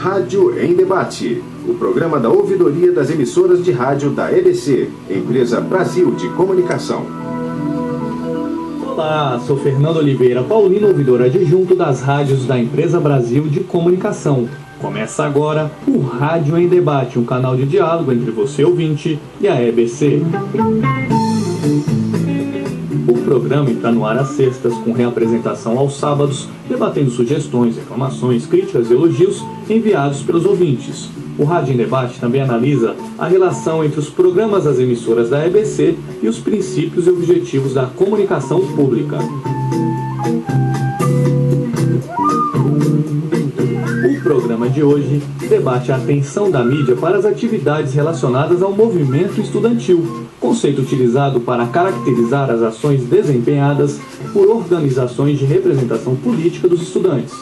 Rádio em Debate, o programa da ouvidoria das emissoras de rádio da EBC, Empresa Brasil de Comunicação. Olá, sou Fernando Oliveira Paulino, ouvidor adjunto das rádios da Empresa Brasil de Comunicação. Começa agora o Rádio em Debate, um canal de diálogo entre você, ouvinte, e a EBC. O programa está no ar às sextas, com reapresentação aos sábados, debatendo sugestões, reclamações, críticas e elogios enviados pelos ouvintes. O Rádio em Debate também analisa a relação entre os programas das emissoras da EBC e os princípios e objetivos da comunicação pública. O programa de hoje debate a atenção da mídia para as atividades relacionadas ao movimento estudantil, conceito utilizado para caracterizar as ações desempenhadas por organizações de representação política dos estudantes.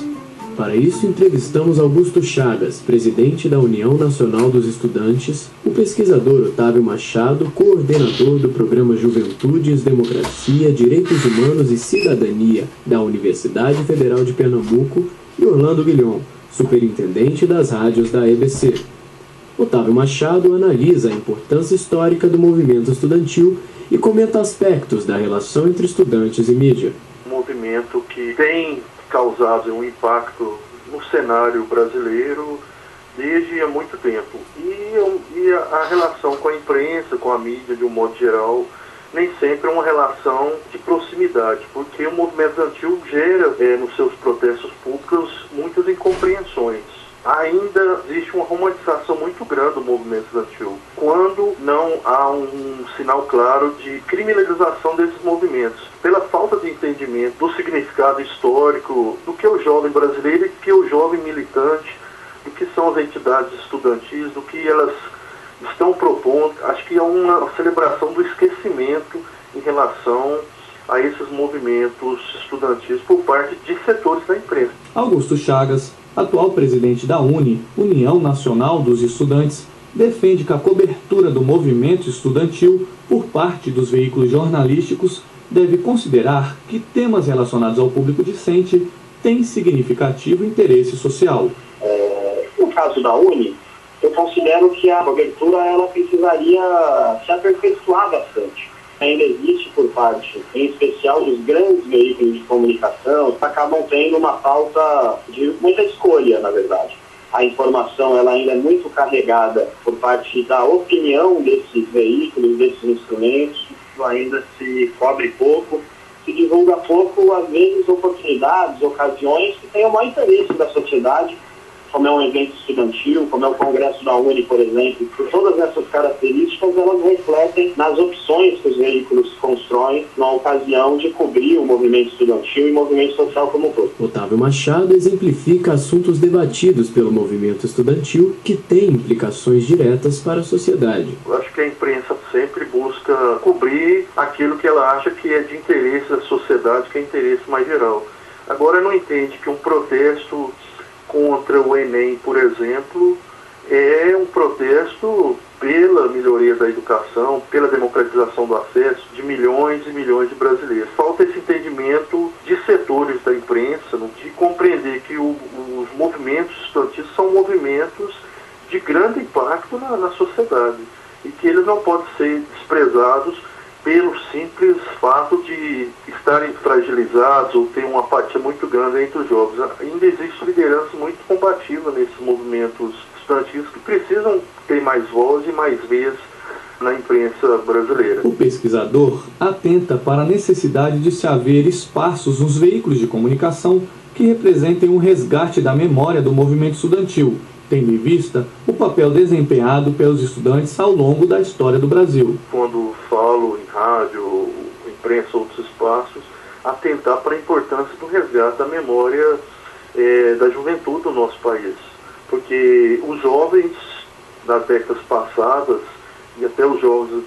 Para isso, entrevistamos Augusto Chagas, presidente da União Nacional dos Estudantes, o pesquisador Otávio Machado, coordenador do programa Juventudes, Democracia, Direitos Humanos e Cidadania da Universidade Federal de Pernambuco, e Orlando Guilhom, superintendente das rádios da EBC. Otávio Machado analisa a importância histórica do movimento estudantil e comenta aspectos da relação entre estudantes e mídia. Um movimento que tem causado um impacto no cenário brasileiro desde há muito tempo. E a relação com a imprensa, com a mídia de um modo geral, nem sempre é uma relação de proximidade, porque o movimento estudantil gera nos seus protestos públicos muitas incompreensões. Ainda existe uma romantização muito grande do movimento estudantil, quando não há um sinal claro de criminalização desses movimentos, pela falta de entendimento do significado histórico do que é o jovem brasileiro e do que é o jovem militante, do que são as entidades estudantis, do que elas estão propondo. Acho que é uma celebração do esquecimento em relação a esses movimentos estudantis por parte de setores da imprensa. Augusto Chagas, atual presidente da União Nacional dos Estudantes, defende que a cobertura do movimento estudantil por parte dos veículos jornalísticos deve considerar que temas relacionados ao público discente têm significativo interesse social. No caso da Uni, eu considero que a cobertura ela precisaria se aperfeiçoar bastante. Ainda existe por parte, em especial dos grandes veículos de comunicação, acabam tendo uma falta de muita escolha, na verdade. A informação ela ainda é muito carregada por parte da opinião desses veículos, desses instrumentos, ainda se cobre pouco, se divulga pouco, às vezes, oportunidades, ocasiões que tenham o maior interesse da sociedade, como é um evento estudantil, como é o Congresso da Uni, por exemplo. Por todas essas características, elas refletem nas opções que os veículos constroem na ocasião de cobrir o movimento estudantil e o movimento social como um todo. Otávio Machado exemplifica assuntos debatidos pelo movimento estudantil que têm implicações diretas para a sociedade. Eu acho que a imprensa sempre busca cobrir aquilo que ela acha que é de interesse da sociedade, que é interesse mais geral. Agora, não entende que um protesto contra o Enem, por exemplo, é um protesto pela melhoria da educação, pela democratização do acesso de milhões e milhões de brasileiros. Falta esse entendimento de setores da imprensa, de compreender que os movimentos estudantis são movimentos de grande impacto na sociedade e que eles não podem ser desprezados pelo simples fato de estarem fragilizados ou ter uma apatia muito grande entre os jovens. Ainda existe liderança muito combativa nesses movimentos estudantis que precisam ter mais voz e mais vez na imprensa brasileira. O pesquisador atenta para a necessidade de se haver espaços nos veículos de comunicação que representem um resgate da memória do movimento estudantil, tendo em vista o papel desempenhado pelos estudantes ao longo da história do Brasil. Quando falo em rádio, imprensa, outros espaços, atentar para a importância do resgate da memória da juventude do nosso país. Porque os jovens das décadas passadas e até os jovens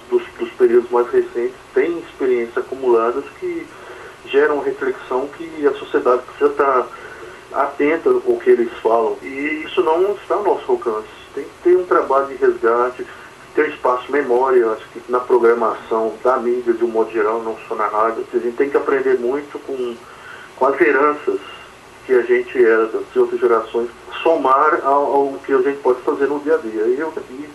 dos períodos mais recentes têm experiências acumuladas que geram reflexão que a sociedade precisa estar atenta ao que eles falam. E isso não está ao nosso alcance. Tem que ter um trabalho de resgate, ter espaço memória, acho que na programação da mídia de um modo geral, não só na rádio. A gente tem que aprender muito com as heranças que a gente era das outras gerações, somar ao que a gente pode fazer no dia a dia. E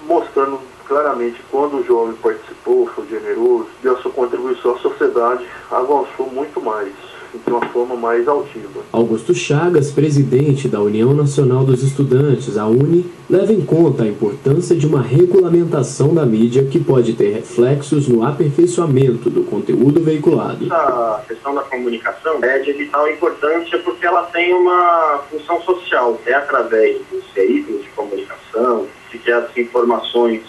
mostrando claramente quando o jovem participou, foi generoso, deu a sua contribuição à sociedade, avançou muito mais, de uma forma mais altiva. Augusto Chagas, presidente da União Nacional dos Estudantes, a UNE, leva em conta a importância de uma regulamentação da mídia que pode ter reflexos no aperfeiçoamento do conteúdo veiculado. A questão da comunicação é de vital importância porque ela tem uma função social. É através dos veículos de comunicação de que as informações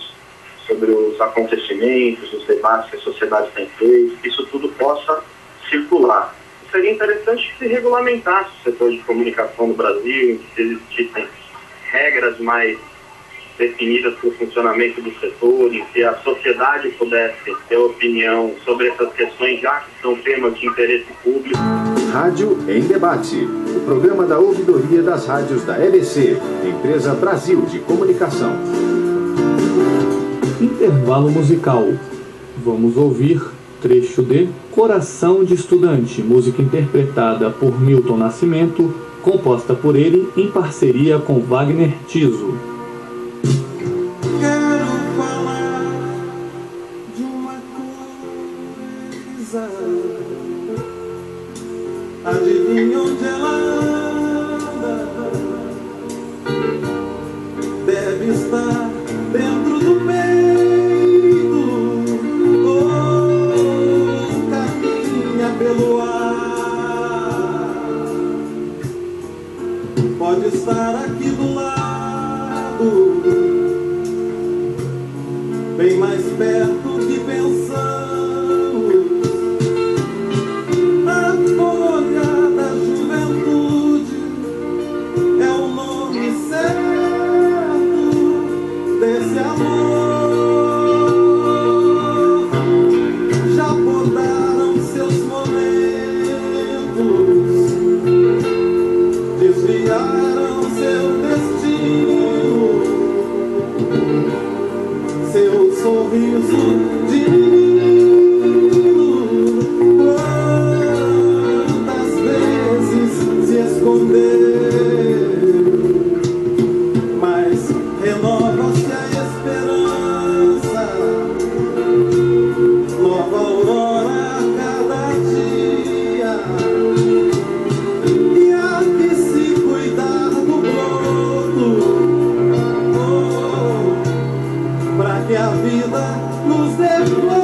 sobre os acontecimentos, os debates que a sociedade tem feito, que isso tudo possa circular. Seria interessante que se regulamentasse o setor de comunicação no Brasil, que existissem regras mais definidas para o funcionamento do setor, em que a sociedade pudesse ter opinião sobre essas questões, já que são temas de interesse público. Rádio em Debate, o programa da ouvidoria das rádios da EBC, Empresa Brasil de Comunicação. Intervalo musical. Vamos ouvir trecho de Coração de Estudante, música interpretada por Milton Nascimento, composta por ele em parceria com Wagner Tiso. Quero falar de uma coisa, adivinha onde ela anda? Deve estar dentro do peito, ou caminha pelo ar. Pode estar aqui do lado, bem mais perto que pensamos. A folha da juventude é o nome certo desse amor. Já podaram seus momentos, desviaram seu destino, seu sorriso de menino. Quantas vezes se esconder, mas renova-se a esperança, nova aurora a cada dia. E há que se cuidar do broto, pra que a vida nos dê flor.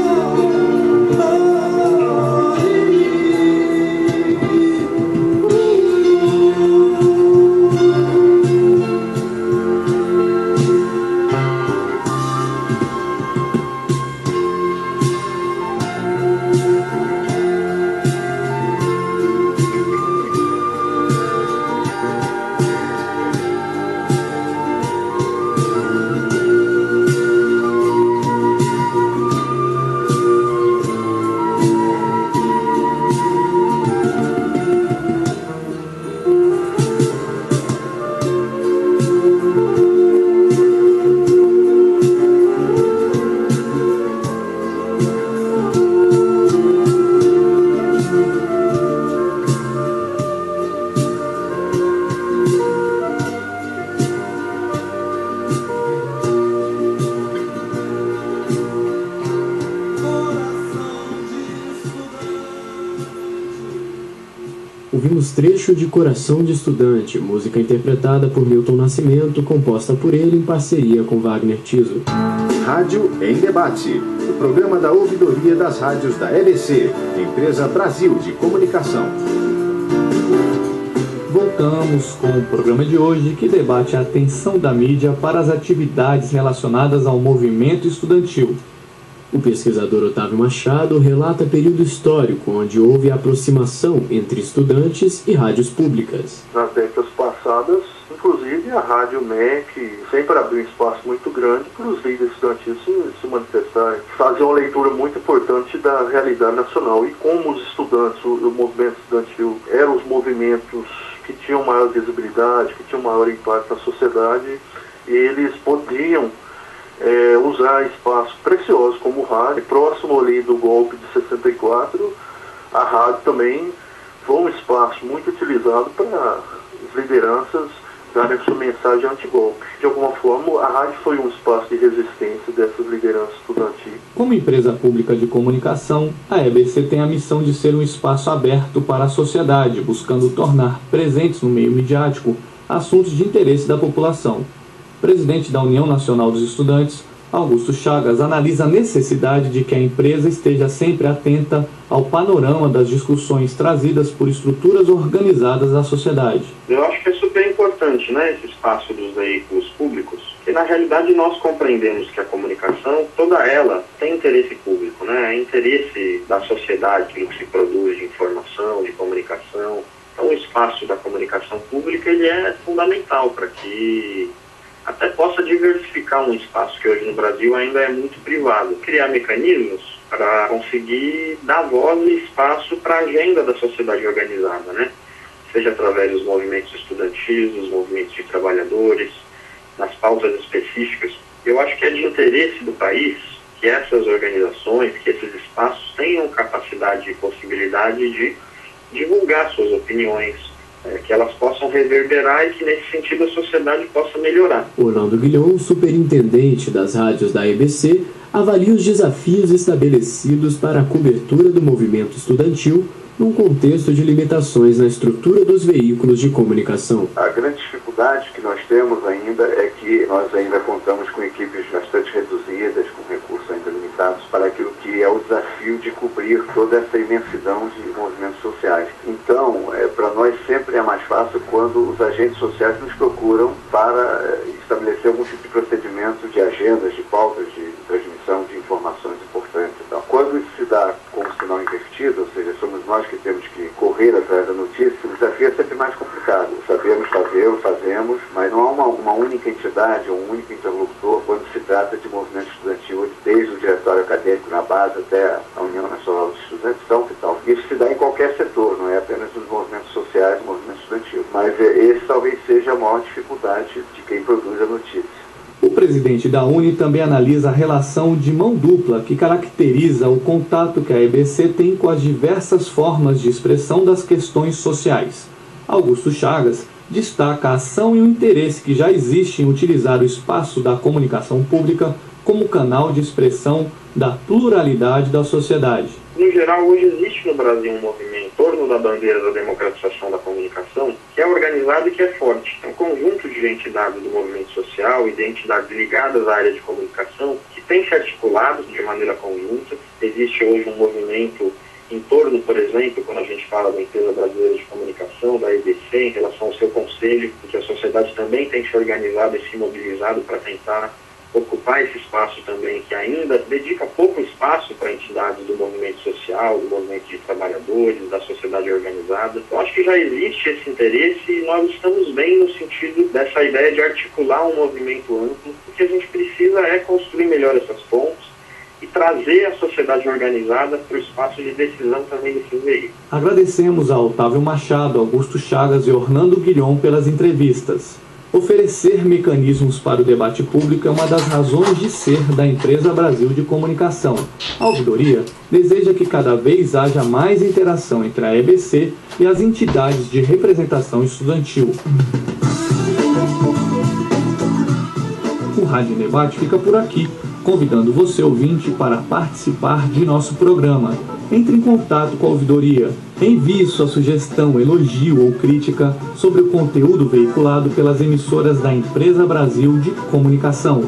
Ouvimos trecho de Coração de Estudante, música interpretada por Milton Nascimento, composta por ele em parceria com Wagner Tiso. Rádio em Debate, o programa da ouvidoria das rádios da EBC, Empresa Brasil de Comunicação. Voltamos com o programa de hoje, que debate a atenção da mídia para as atividades relacionadas ao movimento estudantil. O pesquisador Otávio Machado relata período histórico onde houve aproximação entre estudantes e rádios públicas. Nas décadas passadas, inclusive a Rádio MEC sempre abriu um espaço muito grande para os líderes estudantis se manifestarem, fazer uma leitura muito importante da realidade nacional e como os estudantes, o movimento estudantil, eram os movimentos que tinham maior visibilidade, que tinham maior impacto na sociedade, e eles podiam usar espaços preciosos como o rádio. Próximo ali do golpe de 64, a rádio também foi um espaço muito utilizado para as lideranças darem sua mensagem anti-golpe. De alguma forma, a rádio foi um espaço de resistência dessas lideranças estudantis. Como empresa pública de comunicação, a EBC tem a missão de ser um espaço aberto para a sociedade, buscando tornar presentes no meio midiático assuntos de interesse da população. Presidente da União Nacional dos Estudantes, Augusto Chagas, analisa a necessidade de que a empresa esteja sempre atenta ao panorama das discussões trazidas por estruturas organizadas da sociedade. Eu acho que é super importante, né, esse espaço dos veículos públicos, que na realidade nós compreendemos que a comunicação, toda ela tem interesse público, né, é interesse da sociedade que se produz de informação, de comunicação. Então o espaço da comunicação pública ele é fundamental para que até possa diversificar um espaço que hoje no Brasil ainda é muito privado. Criar mecanismos para conseguir dar voz e espaço para a agenda da sociedade organizada, né? Seja através dos movimentos estudantis, dos movimentos de trabalhadores, nas pautas específicas. Eu acho que é de interesse do país que essas organizações, que esses espaços tenham capacidade e possibilidade de divulgar suas opiniões, que elas possam reverberar e que nesse sentido a sociedade possa melhorar. Orlando Guilhom, superintendente das rádios da EBC, avalia os desafios estabelecidos para a cobertura do movimento estudantil num contexto de limitações na estrutura dos veículos de comunicação. A grande dificuldade que nós temos ainda é que nós ainda contamos com equipes bastante reduzidas, com recursos ainda limitados para aquilo que é o desafio de cobrir toda essa imensidão de movimentos sociais. Então, para nós sempre é mais fácil quando os agentes sociais nos procuram para estabelecer algum tipo de procedimento de agendas, de pautas, de transmissão de informações importantes e tal. Quando isso se dá com o sinal invertido, ou seja, somos nós que temos que correr atrás da notícia, o desafio é sempre mais complicado. Sabemos fazer, fazemos, mas não há uma única entidade, um único interlocutor quando se trata de movimento estudantil, desde o diretório acadêmico na base até a União Nacional dos Estudantes, e tal. Isso se dá em qualquer setor, não é apenas nos movimentos sociais, no movimento estudantil. Mas esse talvez seja a maior dificuldade de quem produz a notícia. O presidente da UNE também analisa a relação de mão dupla que caracteriza o contato que a EBC tem com as diversas formas de expressão das questões sociais. Augusto Chagas destaca a ação e o interesse que já existe em utilizar o espaço da comunicação pública como canal de expressão da pluralidade da sociedade. No geral, hoje existe no Brasil um movimento em torno da bandeira da democratização da comunicação que é organizado e que é forte. É um conjunto de entidades do movimento social e de entidades ligadas à área de comunicação que tem se articulado de maneira conjunta. Existe hoje um movimento em torno, por exemplo, quando a gente fala da Empresa Brasileira de Comunicação, da EBC, em relação ao seu conselho, que a sociedade também tem se organizado e se mobilizado para tentar ocupar esse espaço também, que ainda dedica pouco espaço para entidades do movimento social, do movimento de trabalhadores, da sociedade organizada. Eu acho que já existe esse interesse e nós estamos bem no sentido dessa ideia de articular um movimento amplo. O que a gente precisa é construir melhor essas pontes e trazer a sociedade organizada para o espaço de decisão também desses veículos. Agradecemos a Otávio Machado, Augusto Chagas e Orlando Guilhom pelas entrevistas. Oferecer mecanismos para o debate público é uma das razões de ser da Empresa Brasil de Comunicação. A ouvidoria deseja que cada vez haja mais interação entre a EBC e as entidades de representação estudantil. O Rádio Debate fica por aqui, convidando você, ouvinte, para participar de nosso programa. Entre em contato com a ouvidoria. Envie sua sugestão, elogio ou crítica sobre o conteúdo veiculado pelas emissoras da Empresa Brasil de Comunicação.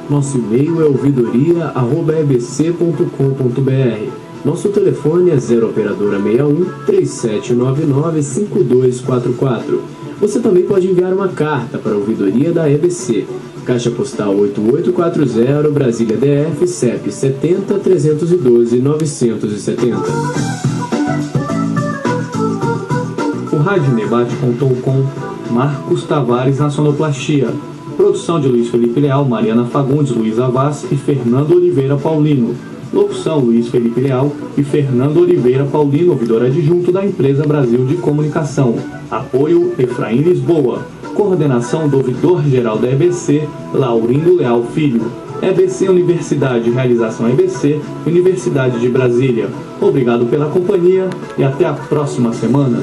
Nosso e-mail é ouvidoria@ebc.com.br. Nosso telefone é 0 operadora 61 3799 5244. Você também pode enviar uma carta para a ouvidoria da EBC. Caixa Postal 8840, Brasília DF, CEP 70 312 970. O Rádio Debate contou com Marcos Tavares na sonoplastia, produção de Luiz Felipe Leal, Mariana Fagundes, Luiz Avaz e Fernando Oliveira Paulino. Locução Luiz Felipe Leal e Fernando Oliveira Paulino, ouvidor adjunto da Empresa Brasil de Comunicação. Apoio Efraim Lisboa. Coordenação do ouvidor-geral da EBC, Laurindo Leal Filho. EBC Universidade, realização EBC, Universidade de Brasília. Obrigado pela companhia e até a próxima semana.